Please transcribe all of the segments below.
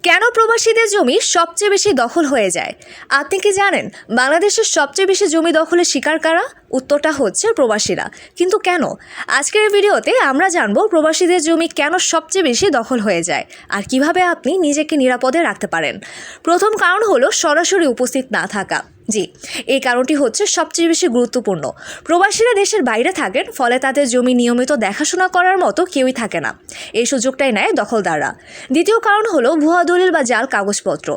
কেন প্রবাসীদের জমি সবচেয়ে বেশি দখল হয়ে যায়? আপনি কি জানেন বাংলাদেশের সবচেয়ে বেশি জমি দখলের শিকার কারা? উত্তরটা হচ্ছে প্রবাসীরা। কিন্তু কেন? আজকের এই ভিডিওতে আমরা জানবো প্রবাসীদের জমি কেন সবচেয়ে বেশি দখল হয়ে যায় আর কিভাবে আপনি নিজেকে নিরাপদে রাখতে পারেন। প্রথম কারণ হলো সরাসরি উপস্থিত না থাকা। জি, এই কারণটি হচ্ছে সবচেয়ে বেশি গুরুত্বপূর্ণ। প্রবাসীরা দেশের বাইরে থাকেন, ফলে তাদের জমি নিয়মিত দেখাশোনা করার মতো কেউই থাকে না। এই সুযোগটাই নেয় দখলদাররা। দ্বিতীয় কারণ হলো ভুয়া দলিল বা জাল কাগজপত্র।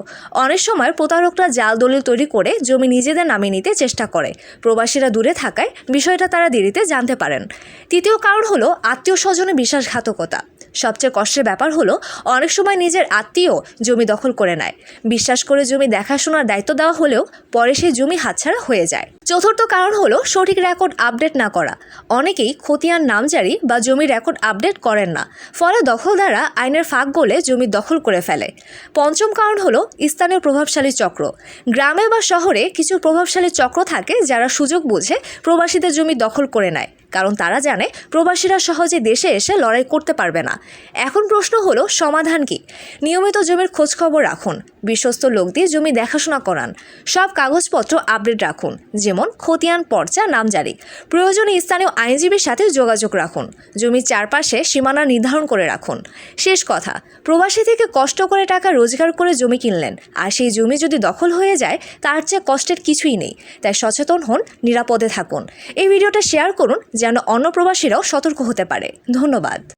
অনেক সময় প্রতারকরা জাল দলিল তৈরি করে জমি নিজেদের নামে নিতে চেষ্টা করে। প্রবাসীরা দূরে থাকায় বিষয়টা তারা দেরিতে জানতে পারেন। তৃতীয় কারণ হলো আত্মীয় স্বজনের বিশ্বাসঘাতকতা। সবচেয়ে কষ্টের ব্যাপার হলো অনেক সময় নিজের আত্মীয় জমি দখল করে নেয়। বিশ্বাস করে জমি দেখাশোনার দায়িত্ব দেওয়া হলেও পরে সেই জমি হাতছাড়া হয়ে যায়। চতুর্থ কারণ হলো সঠিক রেকর্ড আপডেট না করা। অনেকেই খতিয়ান নামজারি বা জমির রেকর্ড আপডেট করেন না, ফলে দখলদাররা আইনের ফাঁক গলে জমি দখল করে ফেলে। পঞ্চম কারণ হলো স্থানীয় প্রভাবশালী চক্র। গ্রামে বা শহরে কিছু প্রভাবশালী চক্র থাকে যারা সুযোগ বুঝে প্রবাসীদের জমি দখল করে নেয়, কারণ তারা জানে প্রবাসীরা সহজে দেশে এসে লড়াই করতে পারবে না। এখন প্রশ্ন হলো সমাধান কি? নিয়মিত জমির খোঁজখবর রাখুন, বিশ্বস্ত লোক দিয়ে জমি দেখাশোনা করান, সব কাগজপত্র আপডেট রাখুন, যেমন খতিয়ান, পর্চা, নামজারি। প্রয়োজনে স্থানীয় আইনজীবীর সাথে যোগাযোগ রাখুন। জমির চারপাশে সীমানা নির্ধারণ করে রাখুন। শেষ কথা, প্রবাসী থেকে কষ্ট করে টাকা রোজগার করে জমি কিনলেন, আর সেই জমি যদি দখল হয়ে যায় তার চেয়ে কষ্টের কিছুই নেই। তাই সচেতন হন, নিরাপদে থাকুন। এই ভিডিওটা শেয়ার করুন যেন অন্য প্রবাসীরাও সতর্ক হতে পারে। ধন্যবাদ।